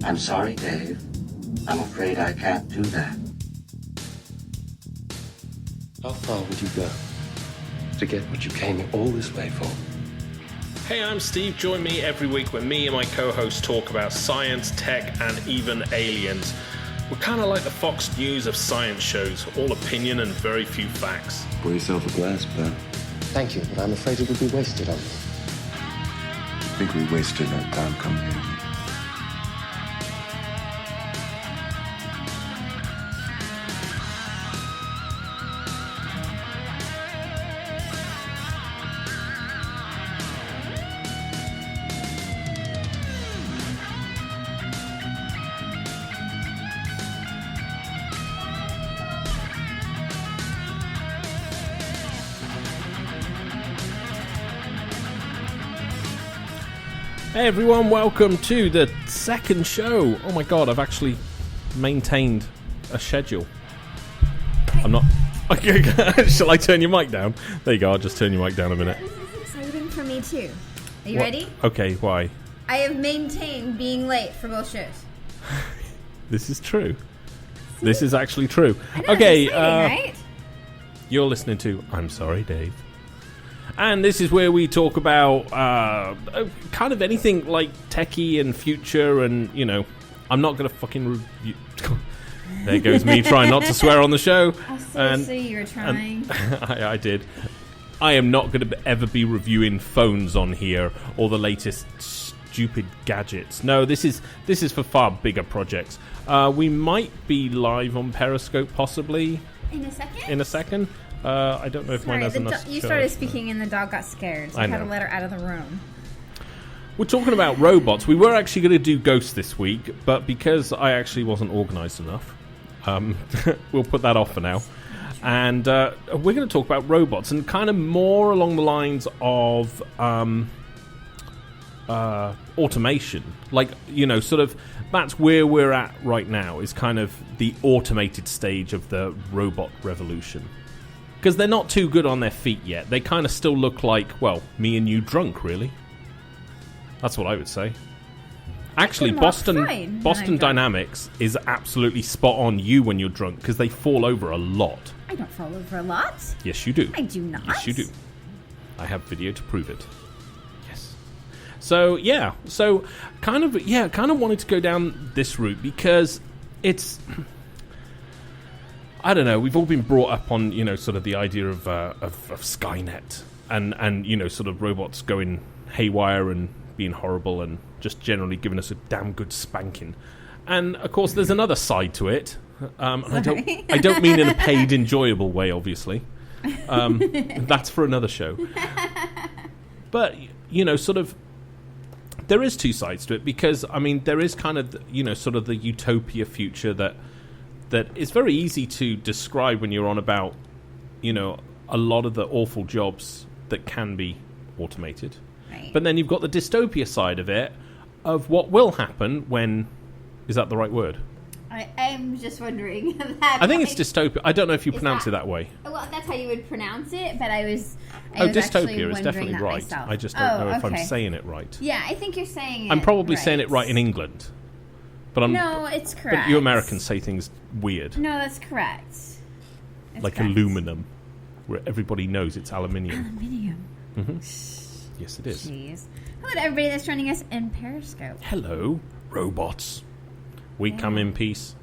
I'm sorry, Dave. I'm afraid I can't do that. How far would you go to get what you came all this way for? Hey, I'm Steve. Join me every week when me and my co-hosts talk about science, tech, and even aliens. We're kind of like the Fox News of science shows, all opinion and very few facts. Pour yourself a glass, pal. Thank you, but I'm afraid it would be wasted on you. I think we wasted our time coming here. Hey everyone, welcome to the second show. Oh my god, I've actually maintained a schedule. I'm not... Shall I turn your mic down? There you go, I'll just turn your mic down a minute. This is exciting for me too. Are you What? ready? Okay, why? I have maintained being late for both shows. This is true. This is actually true. I know, Okay, it's exciting, right? You're listening to I'm Sorry, Dave. And this is where we talk about kind of anything like techie and future and, you know, I'm not going to fucking review... There goes me trying not to swear on the show. Oh, seriously, you were trying. I did. I am not going to ever be reviewing phones on here or the latest stupid gadgets. No, this is for far bigger projects. We might be live on Periscope possibly. In a second? In a second. I don't know if mine has enough. You started speaking and the dog got scared, so I had to let her out of the room. We're talking about robots. We were actually going to do Ghosts this week, but because I actually wasn't organised enough, we'll put that off for now. And we're going to talk about robots and kind of more along the lines of automation. Like, you know, sort of that's where we're at right now, is kind of the automated stage of the robot revolution. Because they're not too good on their feet yet. They kind of still look like, well, me and you drunk, really. That's what I would say. Actually, Boston Dynamics is absolutely spot on you when you're drunk, because they fall over a lot. I don't fall over a lot. Yes, you do. I do not. Yes, you do. I have video to prove it. Yes. So, yeah. So, kind of wanted to go down this route, because it's... I don't know, we've all been brought up on, you know, sort of the idea of Skynet and, you know, sort of robots going haywire and being horrible and just generally giving us a damn good spanking. And, of course, there's another side to it. And I don't mean in a paid, enjoyable way, obviously. That's for another show. But, you know, sort of, there is two sides to it because, I mean, there is kind of, you know, sort of the utopia future that is very easy to describe when you're on about, you know, a lot of the awful jobs that can be automated. Right. But then you've got the dystopia side of it, of what will happen when... Is that the right word? I'm just wondering. I think it's dystopia. I don't know if you pronounce it that way. Well, that's how you would pronounce it, but I was dystopia is definitely right. Myself. I just don't know if I'm saying it right. Yeah, I think you're saying it I'm probably right. saying it right in England. No, it's correct. But you Americans say things weird. No, that's correct. It's like correct. aluminum, where everybody knows it's aluminium. Aluminium. Mm-hmm. Yes, it is. Jeez. Hello to everybody that's joining us in Periscope. Hello, robots. We come in peace.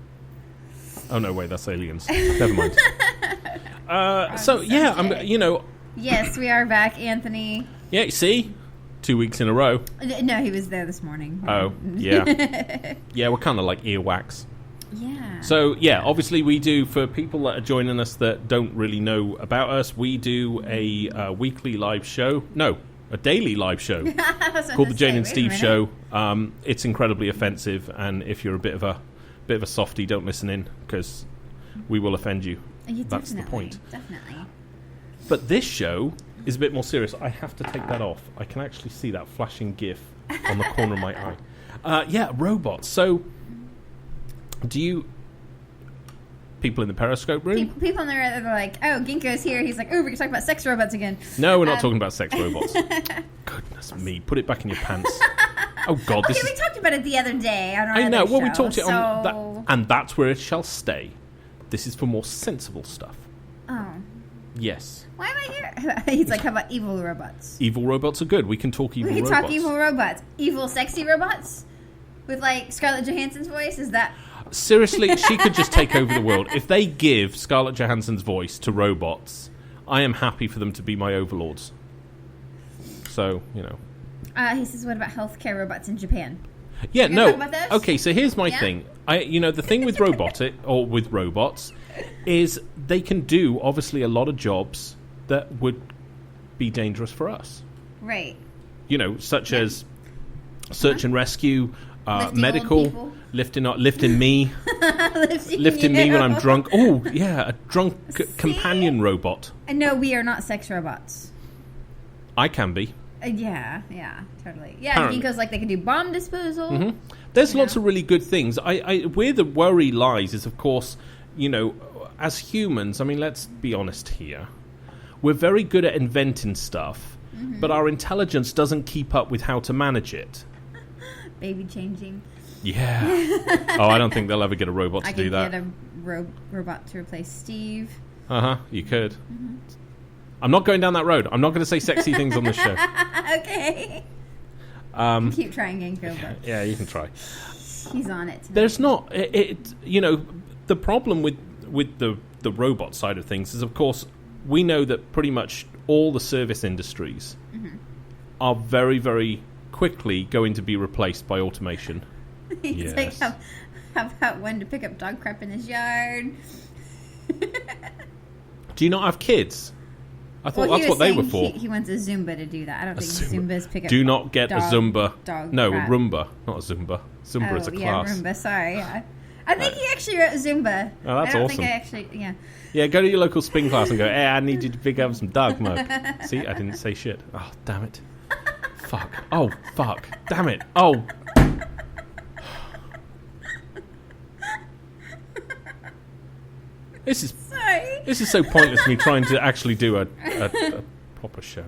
Oh, no, wait, that's aliens. Never mind. So, yeah, I'm, you know... Yes, we are back, Anthony. Yeah, you see? 2 weeks in a row. No, he was there this morning. Oh, yeah. Yeah, we're kind of like earwax. Yeah. So, yeah, obviously we do, for people that are joining us that don't really know about us, we do a weekly live show. No, a daily live show called The Jane and Steve Show. It's incredibly offensive, and if you're a bit of a softie, don't listen in, because we will offend you. That's the point. Definitely. But this show is a bit more serious. I have to take that off. I can actually see that flashing GIF on the corner of my eye. Yeah, robots. So, do you... People in the Periscope room? People in the room, they're like, oh, Ginkgo's here. He's like, oh, we're going to talk about sex robots again. No, we're not talking about sex robots. Goodness me. Put it back in your pants. Oh God, Okay, we talked about it the other day on our I know. other Well, we show, talked it so... on that, and that's where it shall stay. This is for more sensible stuff. Oh. Yes. Why am I here? He's like, how about evil robots? Evil robots are good. We can talk evil robots. We can talk evil robots. Evil, sexy robots? With, like, Scarlett Johansson's voice? Is that... Seriously, she could just take over the world. If they give Scarlett Johansson's voice to robots, I am happy for them to be my overlords. So, you know. He says, what about healthcare robots in Japan? Yeah, You're no. talk about those? Okay, so here's my thing. The thing with with robots is they can do obviously a lot of jobs that would be dangerous for us. Right. You know, such as search and rescue, Lifting medical, lifting me, lifting you. me when I'm drunk. Oh, yeah, a drunk companion robot. No, we are not sex robots. I can be. Yeah, totally. Yeah, because like they can do bomb disposal. Mm-hmm. There's lots of really good things. Where the worry lies is, of course, you know, as humans, I mean, let's be honest here. We're very good at inventing stuff, but our intelligence doesn't keep up with how to manage it. Baby changing. Yeah. Oh, I don't think they'll ever get a robot to do that. I could get a robot to replace Steve. Uh-huh, you could. Mm-hmm. I'm not going down that road. I'm not going to say sexy things on this show. Okay. Keep trying, Ganko. Yeah, you can try. He's on it. There's not... the problem with the robot side of things is, of course, we know that pretty much all the service industries are very, very quickly going to be replaced by automation. He's like, how about one to pick up dog crap in his yard? Do you not have kids? I thought that's what they were for. He wants a Zumba to do that. I don't think Zumbas pick up. Do not get a Zumba. No, crap. A Roomba, not a Zumba. Zumba is a class. Yeah, Roomba. Sorry. I think he actually wrote Zumba. Oh, that's awesome. awesome. Think I actually, yeah. Yeah, go to your local spin class and go, hey, I need you to pick up some dog mug. See, I didn't say shit. Oh, damn it. Fuck. Oh, fuck. Damn it. Oh. This is so pointless, me trying to actually do a proper show.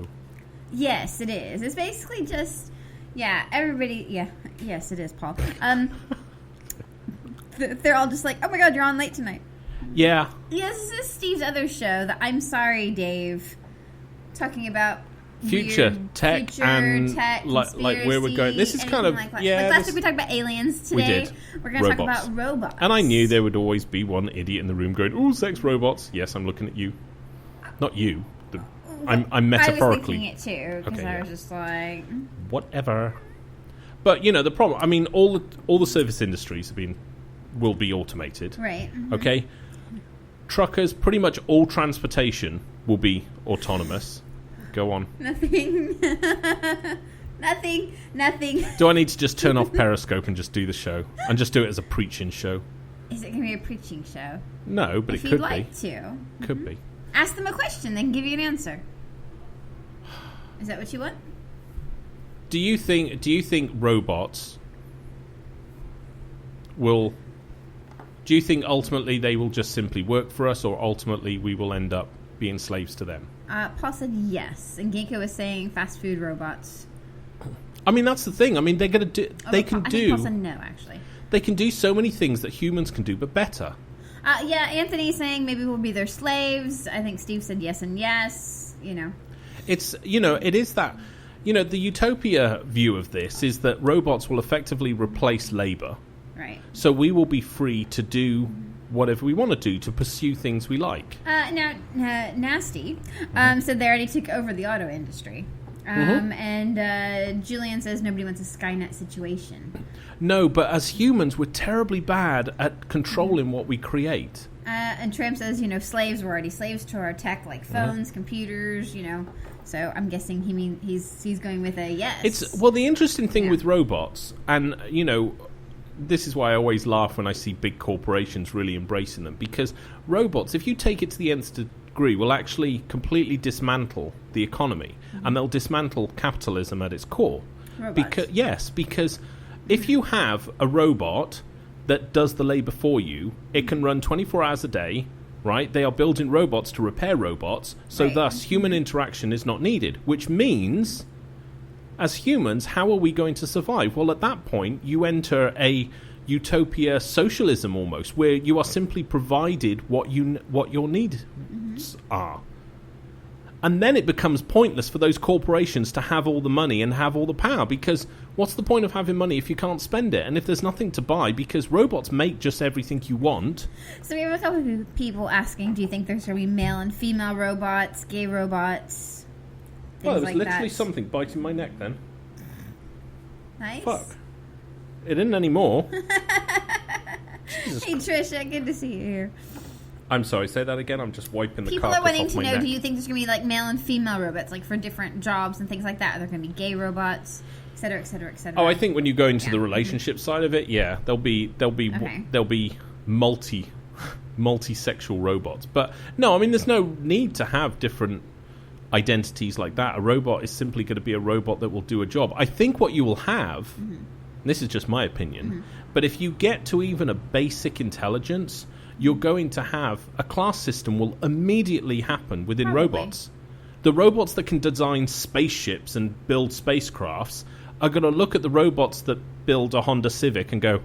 Yes, it is. It's basically just, everybody, yes, it is, Paul. They're all just like, oh my god, you're on late tonight. Yeah. Yes, this is Steve's other show, the I'm Sorry, Dave, talking about future tech, like where we're going. This is kind of, like last week we talked about aliens. Today we did. We're going to talk about robots. And I knew there would always be one idiot in the room going, "Ooh, sex robots." Yes, I'm looking at you. Not you. I'm metaphorically. I was thinking it too because I was just like, whatever. But the problem. I mean, all the service industries will be automated. Right. Mm-hmm. Okay. Truckers, pretty much all transportation will be autonomous. Go on. Nothing. Nothing. Do I need to just turn off Periscope and just do the show? And just do it as a preaching show? Is it going to be a preaching show? No, but if it could be. If you'd like to. Could be. Ask them a question, they can give you an answer. Is that what you want? Do you think robots will... Do you think ultimately they will just simply work for us, or ultimately we will end up being slaves to them? Paul said yes, and Ginkgo was saying fast food robots. I mean, that's the thing. I mean, they're going to do... I think Paul said no, actually. They can do so many things that humans can do, but better. Anthony's saying maybe we'll be their slaves. I think Steve said yes and yes, It's, it is that... the utopia view of this is that robots will effectively replace labour. Right. So we will be free to do whatever we want to do, to pursue things we like. Now, Nasty said they already took over the auto industry. And Julian says nobody wants a Skynet situation. No, but as humans, we're terribly bad at controlling what we create. And Tram says, slaves were already slaves to our tech, like phones, computers, So I'm guessing he's going with a yes. The interesting thing with robots, and, this is why I always laugh when I see big corporations really embracing them, because robots, if you take it to the nth degree, will actually completely dismantle the economy, and they'll dismantle capitalism at its core. Because if you have a robot that does the labor for you, it can run 24 hours a day, right? They are building robots to repair robots, so thus human interaction is not needed, which means as humans, how are we going to survive? Well, at that point, you enter a utopia socialism almost, where you are simply provided what your needs are. And then it becomes pointless for those corporations to have all the money and have all the power, because what's the point of having money if you can't spend it? And if there's nothing to buy, because robots make just everything you want. So we have a couple of people asking, do you think there's going to be male and female robots, gay robots, things Well, it was like literally that? something biting my neck then. Nice. Fuck. It isn't anymore. Hey, Trisha, good to see you here. I'm sorry, say that again. I'm just wiping the People carpet are wanting off to my know, neck. do you think there's going to be like male and female robots, like for different jobs and things like that? Are there going to be gay robots, et cetera, et cetera, et cetera? Oh, I think when you go into the relationship side of it, yeah, there'll be multi-sexual robots. But no, I mean, there's no need to have different identities like that. A robot is simply going to be a robot that will do a job. I think what you will have, this is just my opinion, but if you get to even a basic intelligence, you're going to have a class system will immediately happen within robots. The robots that can design spaceships and build spacecrafts are going to look at the robots that build a Honda Civic and go,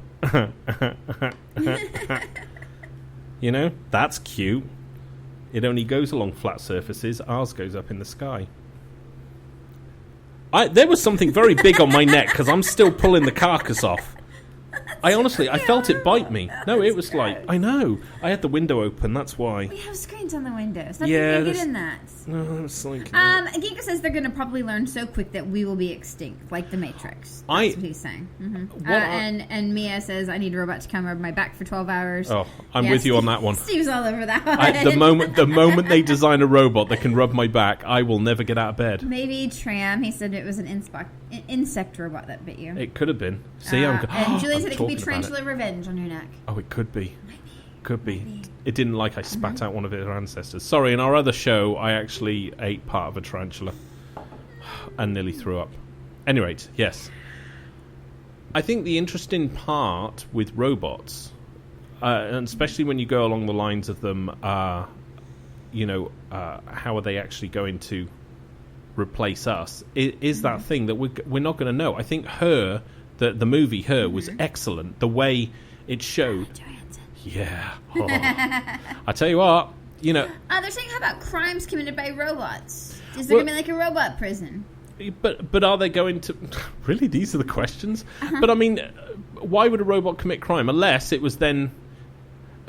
you know, that's cute. It only goes along flat surfaces. Ours goes up in the sky. There was something very big on my neck because I'm still pulling the carcass off. I felt it bite me. No, it was like, I know. I had the window open, that's why. We have screens on the windows. Nothing Yeah, can get there's- in that. No, it's like... Giga says they're going to probably learn so quick that we will be extinct, like the Matrix. That's what he's saying. And Mia says, I need a robot to come over my back for 12 hours. Oh, I'm Yes, with you on that one. Steve's all over that one. The moment they design a robot that can rub my back, I will never get out of bed. Maybe Tram, he said it was an insect robot that bit you. It could have been. See, and Julie said it could be talking about tarantula revenge on your neck. Oh, it could be. Could be. It didn't like I spat out one of her ancestors. Sorry, in our other show, I actually ate part of a tarantula and nearly threw up. Any rate, yes. I think the interesting part with robots, and especially when you go along the lines of them, how are they actually going to replace us, is that thing that we're not going to know. I think the movie Her was excellent. The way it showed... Yeah. Oh. I tell you what, they're saying, how about crimes committed by robots? Is there going to be like a robot prison? But are they going to... Really? These are the questions? But I mean, why would a robot commit crime? Unless it was then...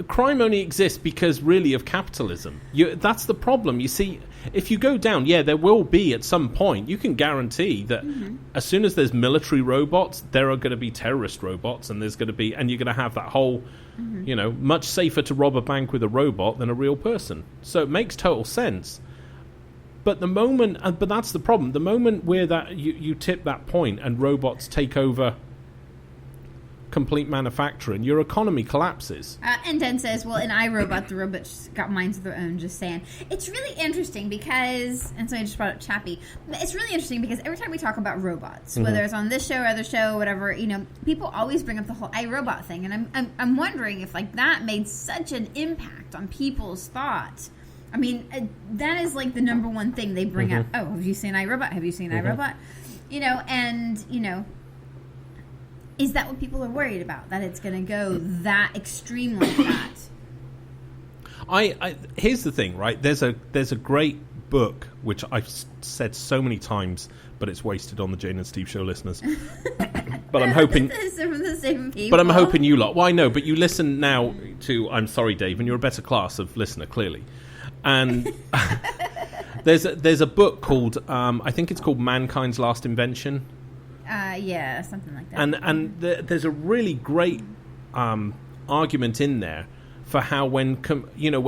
Crime only exists because, really, of capitalism. That's the problem. You see, if you go down, there will be at some point, you can guarantee that as soon as there's military robots, there are going to be terrorist robots, and you're going to have that whole, much safer to rob a bank with a robot than a real person. So it makes total sense. But but that's the problem. The moment where that you tip that point and robots take over complete manufacturing, your economy collapses. And Den says, well, in iRobot, the robots got minds of their own, just saying. It's really interesting because, and so I just brought up Chappie, it's really interesting because every time we talk about robots, whether it's on this show or other show, whatever, people always bring up the whole iRobot thing, and I'm wondering if like that made such an impact on people's thought. I mean, that is like the number one thing they bring up. Oh, have you seen iRobot? Have you seen iRobot? Is that what people are worried about? That it's going to go that extreme like that? Here's the thing, right? There's a great book which I've said so many times, but it's wasted on the Jane and Steve show listeners. But I'm hoping the same people. But I'm hoping you lot. Well, I know, but you listen now to. I'm sorry, Dave, and you're a better class of listener, clearly. And there's a book called I think it's called Mankind's Last Invention. Yeah, something like that. And there's a really great argument in there for how when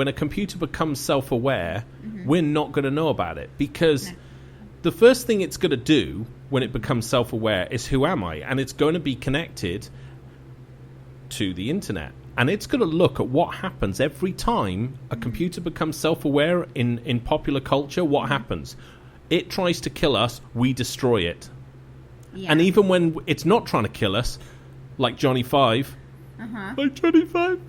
a computer becomes self-aware, we're not going to know about it because the first thing it's going to do when it becomes self-aware is who am I? And it's going to be connected to the internet. And it's going to look at what happens every time a computer becomes self-aware in popular culture. What happens? It tries to kill us, we destroy it. Yeah. And even when it's not trying to kill us, like Johnny Five, like Johnny Five,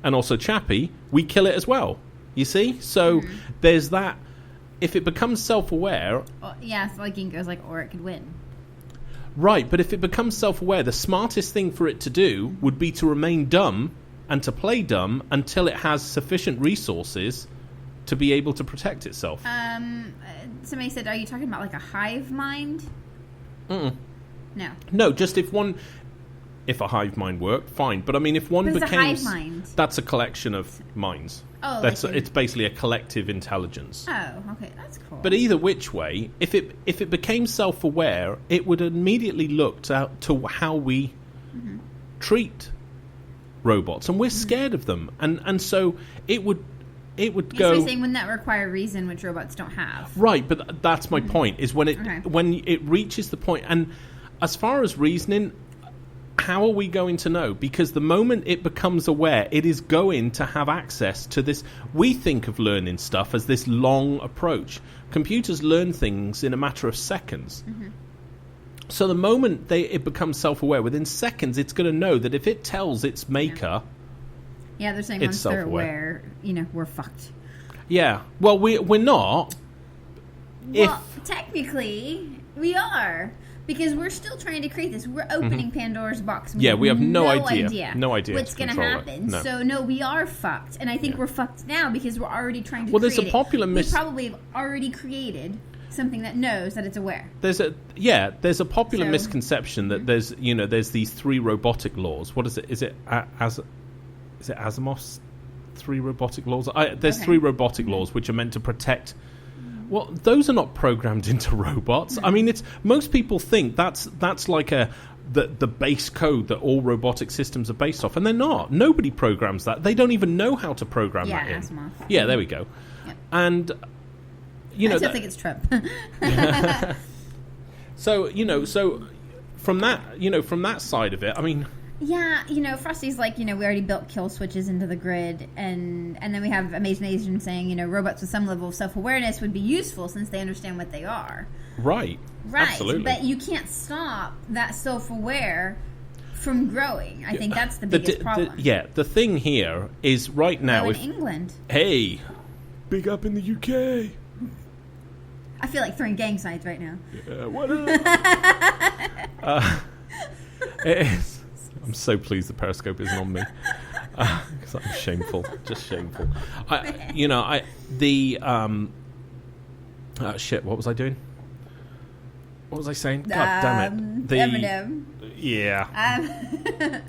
and also Chappie, we kill it as well. You see? So there's that if it becomes self-aware... Well, yeah, so like Gingo's like, or it could win. Right, but if it becomes self-aware, the smartest thing for it to do would be to remain dumb and to play dumb until it has sufficient resources to be able to protect itself. Somebody said, are you talking about like a hive mind? Mm-mm. No. No, just if a hive mind worked, fine. But I mean, if one What is became... a hive mind? That's a collection of minds. Oh, It's basically a collective intelligence. Oh, okay, that's cool. But either which way, if it became self-aware, it would immediately look to how we treat robots, and we're scared of them, and so it would go. So you're saying, wouldn't that require reason, which robots don't have? Right, but that's my point. Is when it reaches the point, and as far as reasoning, how are we going to know? Because the moment it becomes aware, it is going to have access to this. We think of learning stuff as this long approach. Computers learn things in a matter of seconds. So the moment it becomes self-aware, within seconds, it's going to know that if it tells its maker... Yeah, they're saying it's once they're self-aware. aware, we're fucked. Yeah. Well, we're not. Well, technically, we are. Because we're still trying to create this. We're opening Pandora's box. Yeah, we have no idea. No idea what's going to happen. No. So, no, we are fucked. And I think we're fucked now because we're already trying to create there's a popular We probably have already created something that knows that it's aware. There's a popular misconception that there's these 3 robotic laws. What is it? Is it Asimov's 3 robotic laws? There's 3 robotic laws which are meant to protect. Well, those are not programmed into robots. No. I mean, most people think that's like the base code that all robotic systems are based off, and they're not. Nobody programs that. They don't even know how to program that in. Asimov. Yeah, there we go. Yep. And I still think it's Trump. So from that side of it, I mean. Yeah, Frosty's like, we already built kill switches into the grid, and then we have Amazing Asian saying, robots with some level of self-awareness would be useful since they understand what they are. Right. Absolutely. But you can't stop that self-aware from growing. I think that's the biggest problem. The thing here is right now... in England. Hey, big up in the UK. I feel like throwing gang signs right now. Yeah, what up? It is... I'm so pleased the Periscope isn't on me because I'm shameful, just shameful. Shit. What was I doing? What was I saying? God damn it! Eminem. Yeah.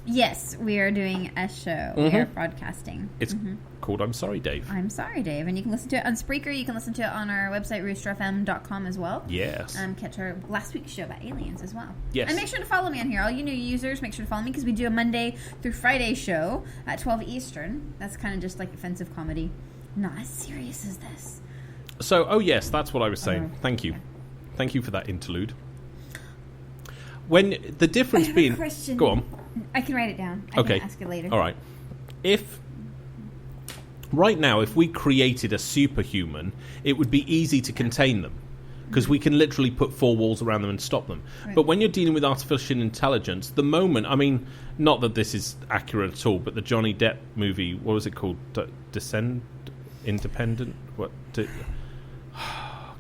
Yes, we are doing a show. We are broadcasting. It's called I'm Sorry, Dave. I'm Sorry, Dave. And you can listen to it on Spreaker. You can listen to it on our website, roosterfm.com as well. Yes. Catch our last week's show about aliens as well. Yes. And make sure to follow me on here. All you new users, make sure to follow me because we do a Monday through Friday show at 12 Eastern. That's kind of just like offensive comedy. Not as serious as this. So, yes, that's what I was saying. Thank you. Yeah. Thank you for that interlude. When the difference being... Question. Go on. I can write it down. I can ask it later. All right. Right now, if we created a superhuman, it would be easy to contain them because we can literally put 4 walls around them and stop them. Right. But when you're dealing with artificial intelligence, the moment... I mean, not that this is accurate at all, but the Johnny Depp movie, what was it called? Independent? What?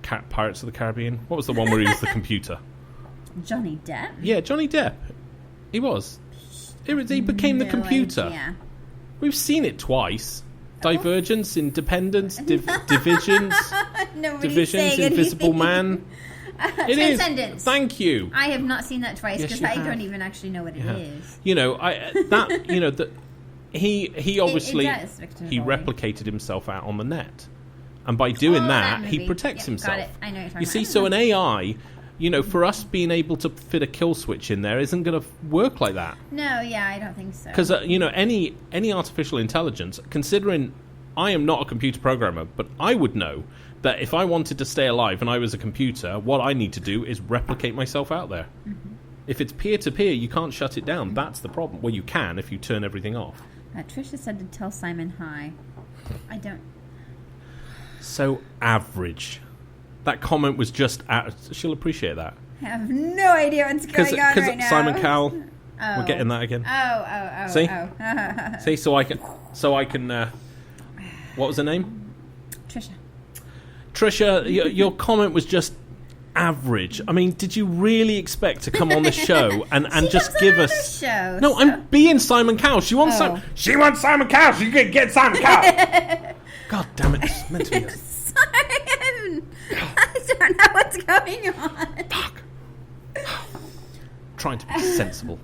Pirates of the Caribbean? What was the one where he was the computer? Johnny Depp? Yeah, Johnny Depp. He was. He became the computer. Idea. We've seen it twice. Divergence, Independence, Divisions, Invisible Man. It is. Transcendence. Thank you. I have not seen that twice because I don't even actually know what it is. He obviously he Victor replicated himself out on the net, and by doing that he protects himself. Got it. I know what you're talking You see, about. so an AI. For us being able to fit a kill switch in there isn't going to work like that. No, yeah, I don't think so. Because, any artificial intelligence, considering I am not a computer programmer, but I would know that if I wanted to stay alive and I was a computer, what I need to do is replicate myself out there. Mm-hmm. If it's peer-to-peer, you can't shut it down. That's the problem. Well, you can if you turn everything off. Trisha said to tell Simon hi. I don't... So average. That comment was just... she'll appreciate that. I have no idea what's going on right now. Simon Cowell, we're getting that again. Oh. See? See, so I can... what was her name? Trisha. Trisha, your comment was just average. I mean, did you really expect to come on the show and just give us... show, no, so. I'm being Simon Cowell. She wants She wants Simon Cowell. She can get Simon Cowell. God damn it. It's meant to be Simon! I don't know what's going on. Fuck. Trying to be sensible.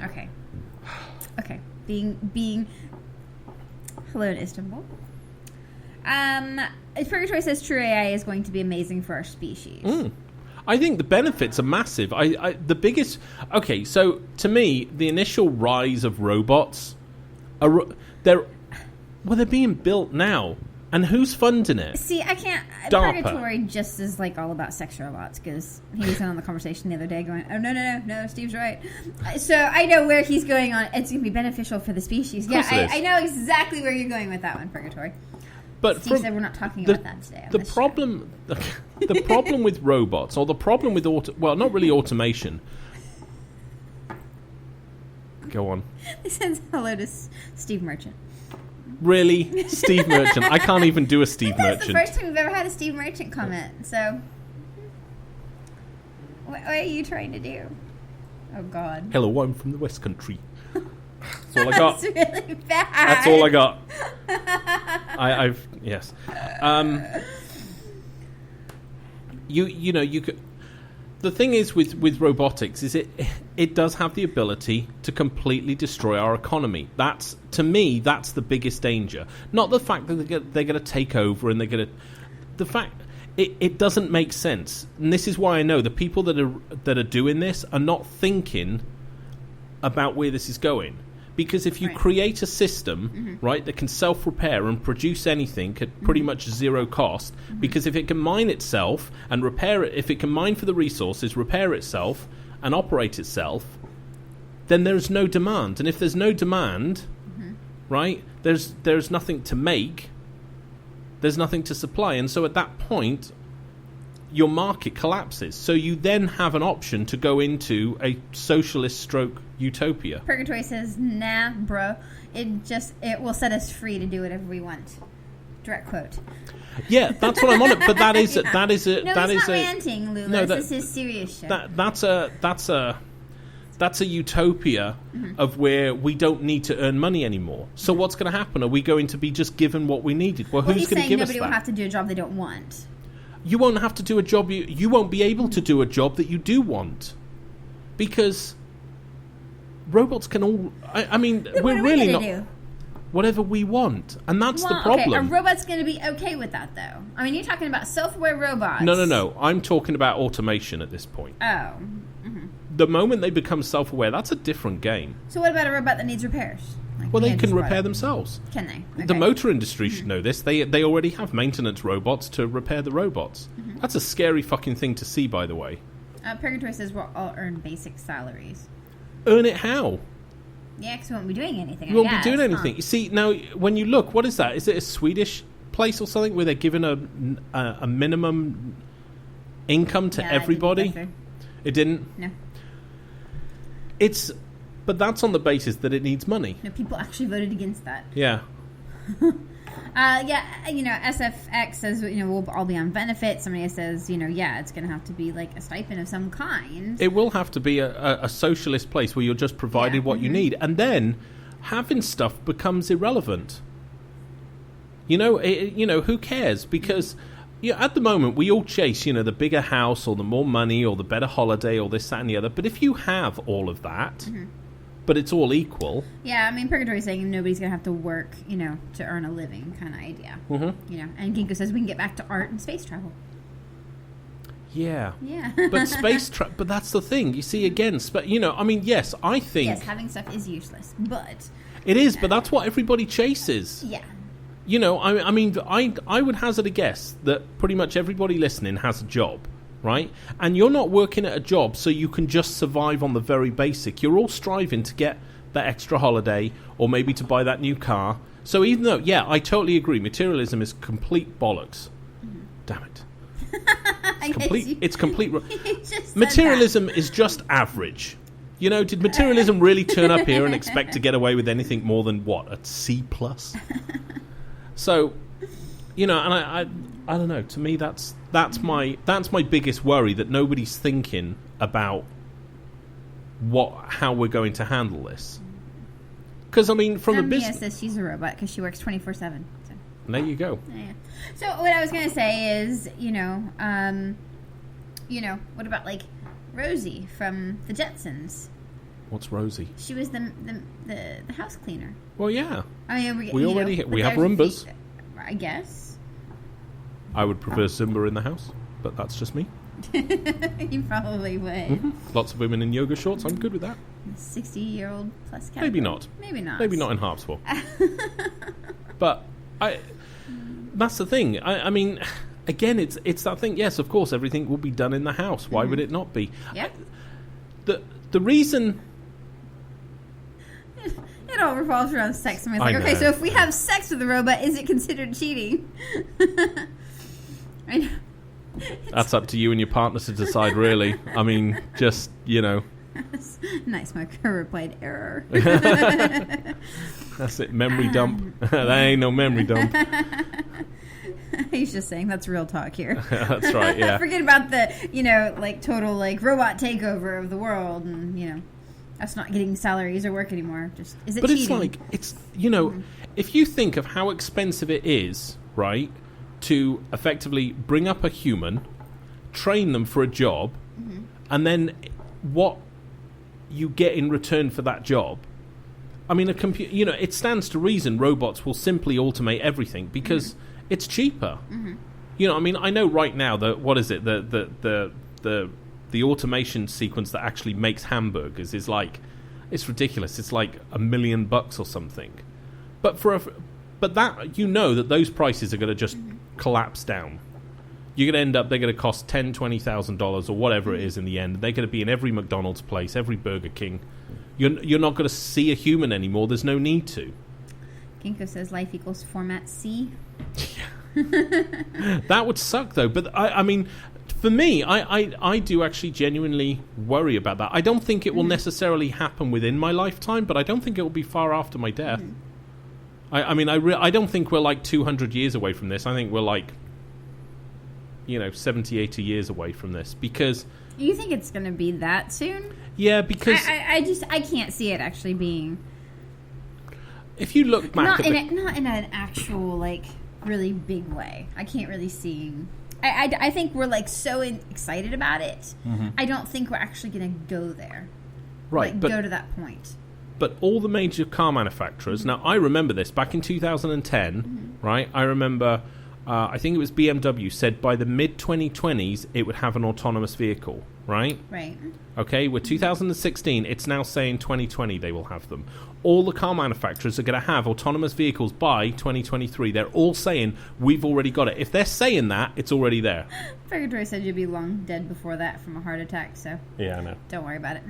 Okay. Being... Hello to Istanbul. Purgatory says true AI is going to be amazing for our species. I think the benefits are massive. The biggest... Okay, so to me, the initial rise of robots, they're being built now. And who's funding it? See, I can't... DARPA. Purgatory just is like all about sex robots, because he was on the conversation the other day going, oh, no, Steve's right. So I know where he's going on. It's going to be beneficial for the species. Yeah, I know exactly where you're going with that one, Purgatory. But Steve said we're not talking about that today. The problem with robots, or the problem with not really automation. Go on. He says hello to Steve Merchant. Really? Steve Merchant. I can't even do a Steve Merchant. That's the first time we've ever had a Steve Merchant comment. So, what are you trying to do? Oh, God. Hello, I'm from the West Country. That's all I got. That's really bad. That's all I got. Yes. You could... The thing is with robotics is it does have the ability to completely destroy our economy. To me, that's the biggest danger. Not the fact that they're going to take over and they're going to... The fact... It doesn't make sense. And this is why I know the people that are doing this are not thinking about where this is going. Because if you create a system, right, that can self-repair and produce anything at pretty much zero cost, because if it can mine itself and repair it, if it can mine for the resources, repair itself and operate itself, then there's no demand. And if there's no demand, right, there's nothing to make, there's nothing to supply. And so at that point, your market collapses. So you then have an option to go into a socialist stroke utopia. Purgatory says, nah, bro. It will set us free to do whatever we want. Direct quote. Yeah, that's what I'm on it. But that is No, that is not ranting, Lula. No, this is serious shit. That's a utopia of where we don't need to earn money anymore. So what's going to happen? Are we going to be just given what we needed? Well, who's going to give us that? Nobody will have to do a job they don't want. You won't have to do a job. You won't be able to do a job that you do want, because robots can all... I mean, we're really not... Do? Whatever we want. And that's the problem. Okay, a robot's going to be okay with that, though. I mean, you're talking about self-aware robots. No. I'm talking about automation at this point. Oh. The moment they become self-aware, that's a different game. So what about a robot that needs repairs? Well, they can repair themselves. Can they? Okay. The motor industry should know this. They already have maintenance robots to repair the robots. That's a scary fucking thing to see, by the way. Purgatory says we'll all earn basic salaries. Earn it how? Yeah, because we won't be doing anything. You won't be doing anything. You see, now, when you look, what is that? Is it a Swedish place or something where they're given a minimum income to everybody? It didn't? No. But that's on the basis that it needs money. No, people actually voted against that. Yeah. SFX says, we'll all be on benefits. Somebody says, it's going to have to be like a stipend of some kind. It will have to be a socialist place where you're just provided what you need. And then having stuff becomes irrelevant. Who cares? Because at the moment, we all chase, the bigger house or the more money or the better holiday or this, that, and the other. But if you have all of that... but it's all equal. Yeah, I mean, Purgatory is saying nobody's going to have to work, to earn a living kind of idea. And Ginkgo says we can get back to art and space travel. Yeah. Yeah. But but that's the thing. You see, again, yes, I think... Yes, having stuff is useless, but... It is, but that's what everybody chases. Yeah. I would hazard a guess that pretty much everybody listening has a job. Right? And you're not working at a job so you can just survive on the very basic. You're all striving to get that extra holiday or maybe to buy that new car. So even though, I totally agree, materialism is complete bollocks. Damn it. It's complete... Materialism is just average. Did materialism really turn up here and expect to get away with anything more than, a C+? So, and I don't know. To me, that's my biggest worry, that nobody's thinking about how we're going to handle this. Because I mean, from a business, Mia says she's a robot because she works 24/7. So. There you go. Yeah. So what I was gonna say is, what about like Rosie from the Jetsons? What's Rosie? She was the house cleaner. Well, yeah. I mean, we have Roombas. I guess. I would prefer Zumba in the house, but that's just me. You probably would. Mm-hmm. Lots of women in yoga shorts. I'm good with that. 60-year-old plus category. Maybe not. Maybe not. Maybe not in Harpswell. But that's the thing. I mean, again, it's that thing. Yes, of course, everything will be done in the house. Why would it not be? Yeah. The reason. It all revolves around sex. And it's I like, okay, know. so if we have sex with a robot, is it considered cheating? I know. That's up to you and your partner to decide, really. I mean, just, Nice, my replied error. That's it. Memory dump. That ain't no memory dump. He's just saying that's real talk here. That's right, yeah. Forget about the, total, robot takeover of the world and, us not getting salaries or work anymore. Just, is it But cheating? it's if you think of how expensive it is, right, to effectively bring up a human, train them for a job, and then what you get in return for that job. I mean, a computer, it stands to reason robots will simply automate everything because it's cheaper. I mean, I know right now that what is it, the automation sequence that actually makes hamburgers is like, it's ridiculous. It's like $1 million or something. But that that those prices are going to just collapse down. You're going to end up, they're going to cost $10,000, $20,000 or whatever it is in the end. They're going to be in every McDonald's place, every Burger King. You're not going to see a human anymore. There's no need to. Ginkgo says life equals format C. That would suck, though. But I mean, for me, I do actually genuinely worry about that. I don't think it will necessarily happen within my lifetime, but I don't think it will be far after my death. I mean, I don't think we're like 200 years away from this. I think we're like, 70, 80 years away from this. Because... You think it's going to be that soon? Yeah, because... I can't see it actually being... If you look back not in an actual, really big way. I can't really see... I think we're, so excited about it. I don't think we're actually going to go there. Right, but... go to that point. But all the major car manufacturers... Now, I remember this. Back in 2010, right, I remember... I think it was BMW said by the mid-2020s it would have an autonomous vehicle, right? Right. Okay, with 2016, it's now saying 2020 they will have them. All the car manufacturers are going to have autonomous vehicles by 2023. They're all saying, we've already got it. If they're saying that, it's already there. Purgatory said you'd be long dead before that from a heart attack, so... Yeah, I know. Don't worry about it.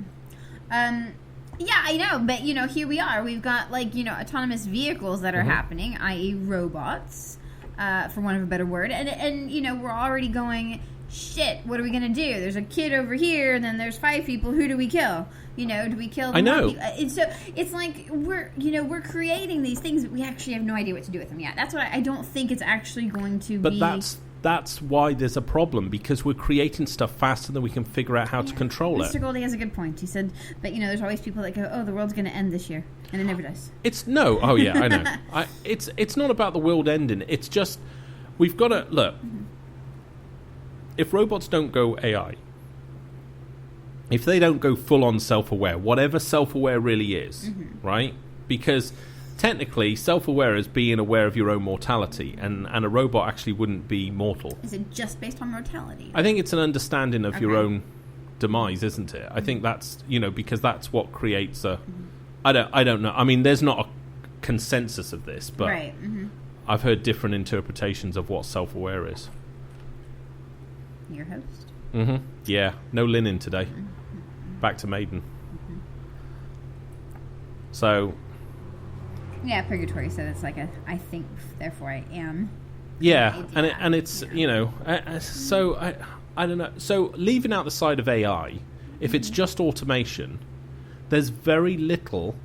Yeah, I know, but, here we are. We've got, autonomous vehicles that are happening, i.e. robots... for want of a better word, and we're already going, shit, what are we gonna do? There's a kid over here, and then there's 5 people. Who do we kill? Do we kill? I know. And so it's like we're creating these things, but we actually have no idea what to do with them yet. That's what I don't think it's actually going to be. But that's why there's a problem, because we're creating stuff faster than we can figure out how to control it. Mr. Goldie has a good point. He said, but there's always people that go, oh, the world's going to end this year, and it never does. Oh yeah, I know. It's not about the world ending. It's just we've got to look. If robots don't go AI, if they don't go full on self-aware, whatever self-aware really is, right? Because technically, self-aware is being aware of your own mortality, and a robot actually wouldn't be mortal. Is it just based on mortality? I think it's an understanding of your own demise, isn't it? I think that's, because that's what creates a... I don't know. I mean, there's not a consensus of this, but right. I've heard different interpretations of what self-aware is. Your host? Yeah, no linen today. Back to Maiden. So... Yeah, Purgatory said it's like I think, therefore I am. Yeah, and it's, so I don't know. So leaving out the side of AI, if it's just automation, there's very little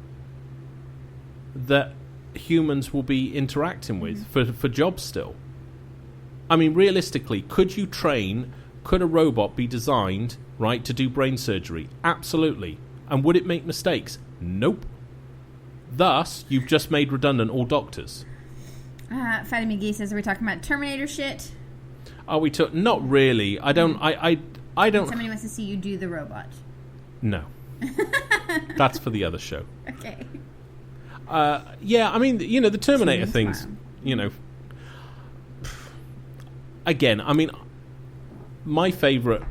that humans will be interacting with for jobs still. I mean, realistically, could a robot be designed, right, to do brain surgery? Absolutely. And would it make mistakes? Nope. Thus, you've just made redundant all doctors. Fatty McGee says, are we talking about Terminator shit? Are we not really. I don't... I don't... Somebody wants to see you do the robot. No. That's for the other show. Okay. Yeah, I mean, the Terminator things, again, I mean, my favourite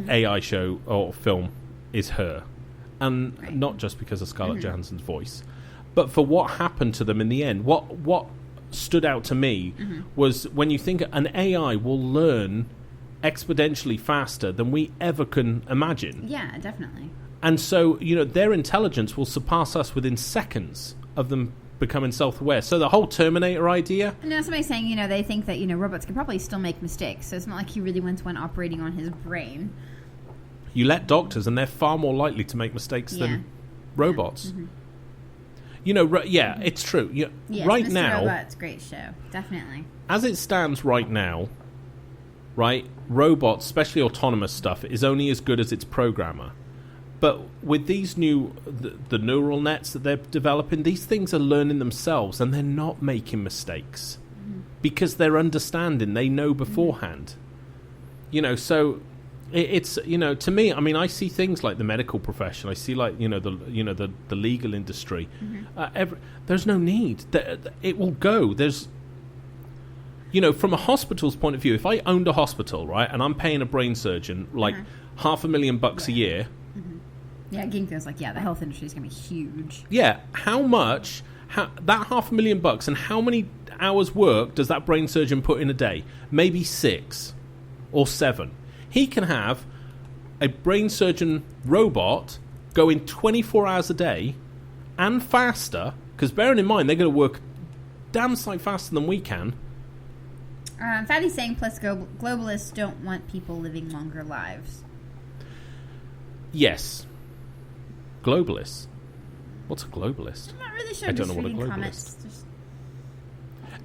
AI show or film is Her. And not just because of Scarlett Johansson's voice, but for what happened to them in the end. What stood out to me was when you think an AI will learn exponentially faster than we ever can imagine. Yeah, definitely. And so, their intelligence will surpass us within seconds of them becoming self-aware. So the whole Terminator idea... No, somebody's saying, they think that, robots can probably still make mistakes. So it's not like he really wants one operating on his brain. You let doctors, and they're far more likely to make mistakes than robots. Yeah. It's true. Yeah, yes, right Mr. now... Robot's great show. Definitely. As it stands right now, right, robots, especially autonomous stuff, is only as good as its programmer. But with these new, the neural nets that they're developing, these things are learning themselves, and they're not making mistakes because they're understanding. They know beforehand. So it's to me. I mean, I see things like the medical profession. I see like the legal industry. There's no need. It will go. There's from a hospital's point of view. If I owned a hospital, right, and I'm paying a brain surgeon like $500,000 a year. Yeah, Ginkgo's like, the health industry is going to be huge. Yeah, how much, that $500,000 and how many hours work does that brain surgeon put in a day? Maybe 6 or 7. He can have a brain surgeon robot going 24 hours a day and faster, because bearing in mind, they're going to work damn sight faster than we can. Fatty's saying, plus globalists don't want people living longer lives. Yes. Globalists. What's a globalist? I'm not really sure. I don't know what a globalist globalist.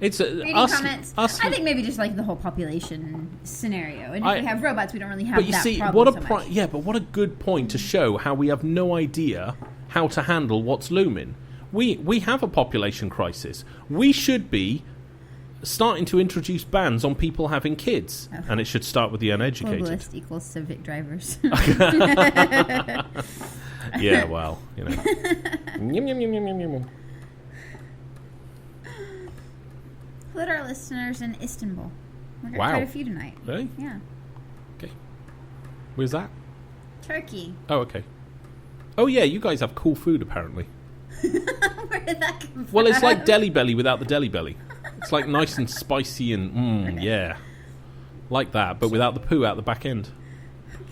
It's reading comments. I think maybe just like the whole population scenario. And if we have robots, we don't really have that problem so much. Yeah, but what a good point to show how we have no idea how to handle what's looming. We have a population crisis. We should be starting to introduce bans on people having kids, and it should start with the uneducated. Globalist equals civic drivers. Yeah, well, Hello to our listeners in Istanbul. We got quite a few tonight. Really? Yeah. Okay. Where's that? Turkey. Oh, okay. Oh, yeah, you guys have cool food, apparently. Where did that come from? Well, it's like Deli Belly without the Deli Belly. It's like nice and spicy and, yeah. Like that, but without the poo out the back end.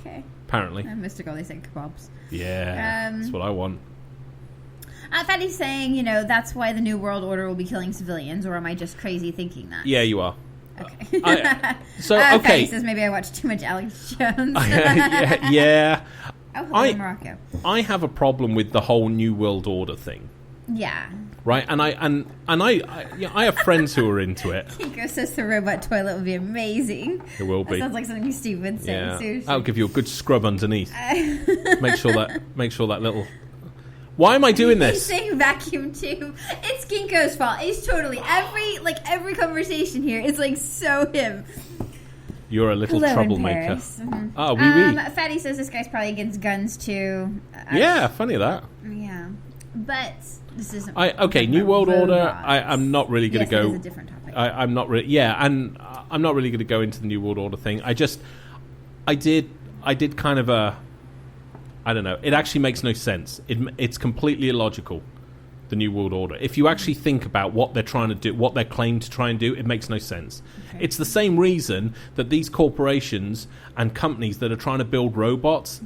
Okay. Apparently. Mystical, they said kebabs. Yeah, that's what I want. Fatty's saying, that's why the New World Order will be killing civilians, or am I just crazy thinking that? Yeah, you are. Okay. Okay. Fatty says maybe I watched too much Alex Jones. Yeah. Oh, hello, Morocco. I have a problem with the whole New World Order thing. Yeah. Right, and I have friends who are into it. Kiko says the robot toilet would be amazing. It will be. That sounds like something Steve would say. Yeah. Seriously. I'll give you a good scrub underneath. Make sure that little. Why am I doing this? He's saying vacuum tube. It's Kinko's fault. He's totally every conversation here is like so him. You're a little troublemaker. Mm-hmm. Oh, oui. Fatty says this guy's probably against guns too. Yeah, funny that. Yeah, but this isn't. New World Order. I'm not really going to go. It is a different topic. I'm not really. Yeah, and I'm not really going to go into the New World Order thing. I did kind of a. I don't know. It actually makes no sense. It's completely illogical. The New World Order. If you actually think about what they're trying to do, what they're claiming to try and do, it makes no sense. Okay. It's the same reason that these corporations and companies that are trying to build robots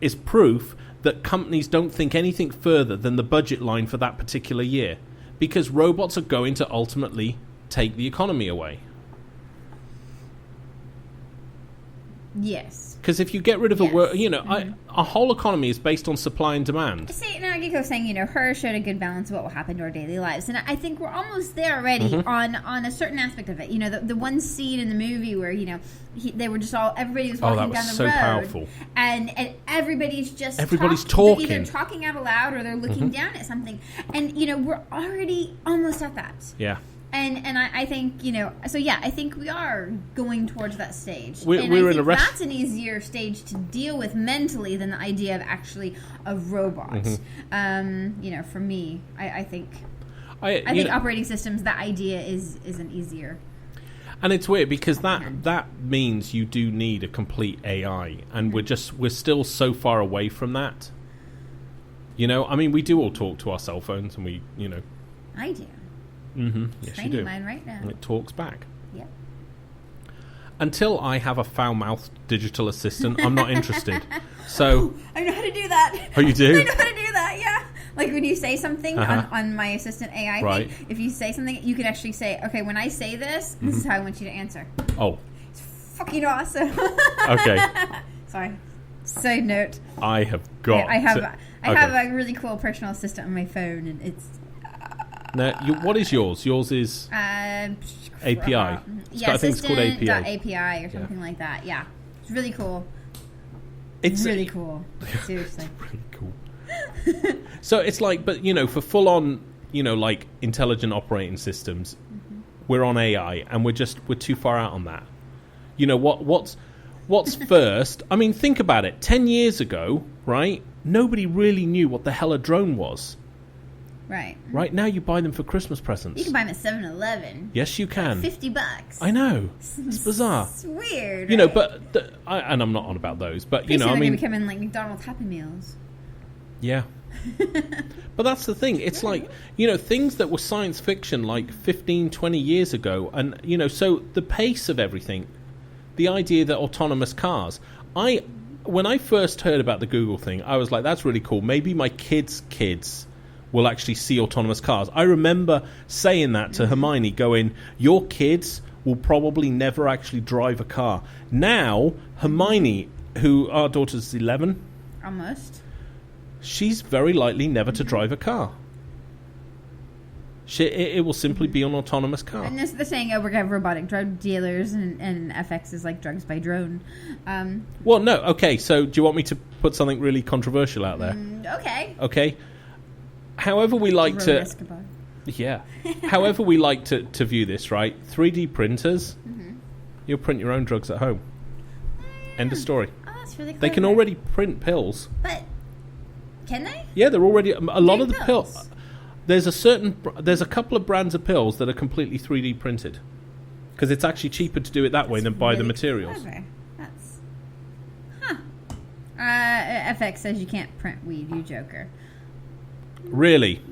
is proof that companies don't think anything further than the budget line for that particular year. Because robots are going to ultimately take the economy away. Yes. Because if you get rid of Yes. a work, our whole economy is based on supply and demand. See, now Giko saying, her showed a good balance of what will happen to our daily lives. And I think we're almost there already on a certain aspect of it. The one scene in the movie where, they were just everybody was walking that was down the so road. powerful. And everybody's just Everybody's talking. They're talking. either talking out aloud or they're looking down at something. And, we're already almost at that. Yeah. And I think, so yeah, I think we are going towards that stage. We're and I in think a rest- that's an easier stage to deal with mentally than the idea of actually a robot. For me, I think operating systems, that idea is an easier. And it's weird because that means you do need a complete AI, and we're still so far away from that. We do all talk to our cell phones, and we, I do. Mm-hmm. Yes, you do. Mine right now. And it talks back. Yep. Until I have a foul-mouthed digital assistant, I'm not interested. So I know how to do that. Oh, you do? I know how to do that, yeah. Like when you say something on my assistant AI Right. thing, if you say something, you can actually say, okay, when I say this, this is how I want you to answer. Oh. It's fucking awesome. Okay. Sorry. Side note. I have got I have Okay. a really cool personal assistant on my phone, and it's... Now, what is yours? Yours is API. Yeah, I think it's called API. API or something like that. Yeah, it's really cool. It's really cool. Seriously. Really cool. So it's like, but for full on, like intelligent operating systems, we're on AI, and we're too far out on that. What's first? I mean, think about it. 10 years ago, right? Nobody really knew what the hell a drone was. Right. Right now, you buy them for Christmas presents. You can buy them at 7-Eleven. Yes, you can. $50. I know. It's bizarre. It's weird. Right? But and I'm not on about those, but they're going to become in like McDonald's Happy Meals. Yeah. But that's the thing. It's like, things that were science fiction like 15, 20 years ago, and so the pace of everything, the idea that autonomous cars, when I first heard about the Google thing, I was like, that's really cool. Maybe my kids' will actually see autonomous cars. I remember saying that to Hermione, going, your kids will probably never actually drive a car. Now, Hermione, who our daughter's 11... Almost. She's very likely never to drive a car. It will simply be an autonomous car. And they're saying, we're going to have robotic drug dealers, and FX is like drugs by drone. Well, no. Okay, so do you want me to put something really controversial out there? Okay. However we like to... Escobar. Yeah. However we like to view this, right? 3D printers, you'll print your own drugs at home. End of story. Oh, that's really cool. They can already print pills. But, can they? Yeah, they're already... A lot of the pills? pills... There's a couple of brands of pills that are completely 3D printed. Because it's actually cheaper to do it that way than buy the materials. Clever. That's... Huh. FX says you can't print weed, you joker. Really?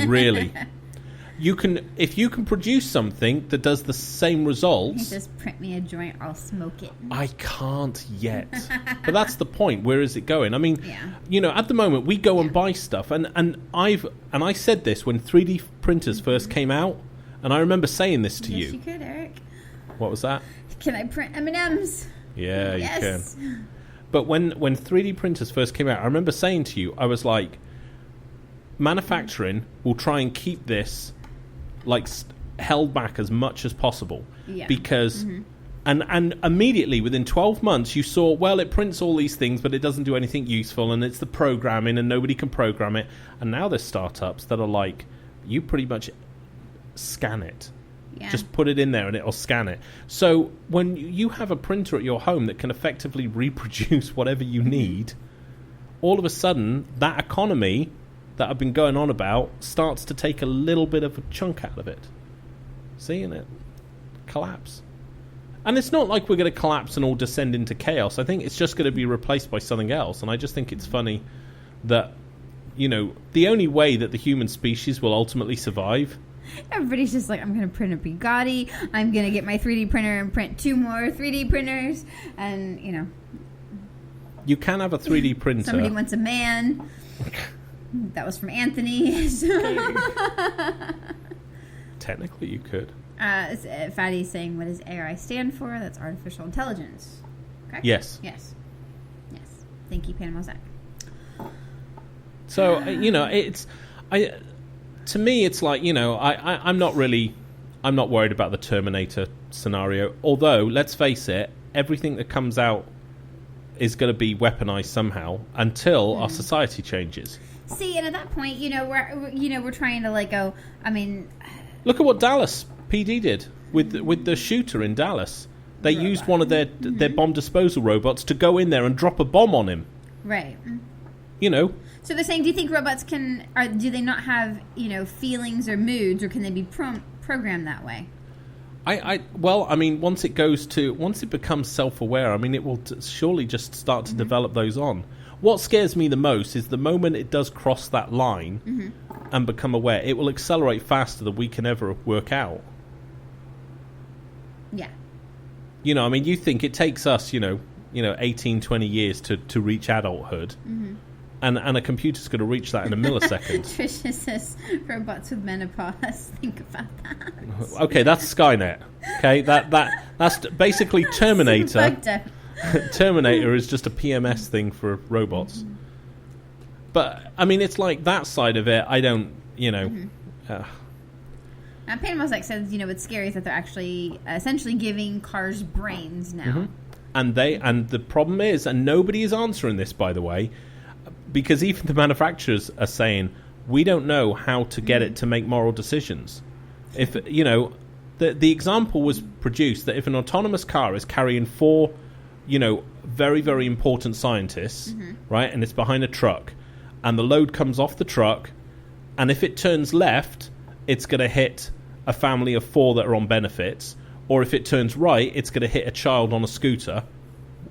Really? If you can produce something that does the same results... You just print me a joint, I'll smoke it. I can't yet. But that's the point. Where is it going? I mean, at the moment, we go and buy stuff. And I said this when 3D printers first came out. And I remember saying this to you. Yes, you could, Eric. What was that? Can I print M&Ms? Yeah, you can. But when 3D printers first came out, I remember saying to you, I was like, manufacturing will try and keep this held back as much as possible. Yeah. Because and immediately within 12 months you saw, well, it prints all these things but it doesn't do anything useful, and it's the programming and nobody can program it. And now there's startups that are like, you pretty much scan it. Yeah. Just put it in there and it'll scan it. So when you have a printer at your home that can effectively reproduce whatever you need, all of a sudden that economy that I've been going on about starts to take a little bit of a chunk out of it. Seeing it collapse. And it's not like we're going to collapse and all descend into chaos. I think it's just going to be replaced by something else. And I just think it's funny that, the only way that the human species will ultimately survive... Everybody's just like, I'm going to print a Bugatti. I'm going to get my 3D printer and print 2 more 3D printers. And, You can have a 3D printer. Somebody wants a man. That was from Anthony. Technically, you could. Fatty's saying, what does AI stand for? That's artificial intelligence. correct? Yes. Yes. Thank you, Panama Zach. So, to me, it's like, I'm not worried about the Terminator scenario. Although, let's face it, everything that comes out is going to be weaponized somehow until our society changes. See, and at that point, we're trying to like go. I mean, look at what Dallas PD did with the shooter in Dallas. They used one of their bomb disposal robots to go in there and drop a bomb on him. Right. So they're saying, do you think robots do they not have, feelings or moods, or can they be programmed that way? Once it becomes self-aware, it will surely just start to develop those on. What scares me the most is the moment it does cross that line and become aware, it will accelerate faster than we can ever work out. Yeah. You think it takes us, 18, 20 years to reach adulthood. And a computer's going to reach that in a millisecond. Trisha says, robots with menopause. Think about that. Okay, that's Skynet. Okay, that's basically Terminator. Terminator is just a PMS thing for robots. But, it's like that side of it, I don't, Now, Panama Zach says, what's scary is that they're actually essentially giving cars brains now. And the problem is, and nobody is answering this, by the way, because even the manufacturers are saying, we don't know how to get it to make moral decisions. If, the example was produced that if an autonomous car is carrying 4, very, very important scientists, right, and it's behind a truck, and the load comes off the truck, and if it turns left, it's going to hit a family of 4 that are on benefits, or if it turns right, it's going to hit a child on a scooter.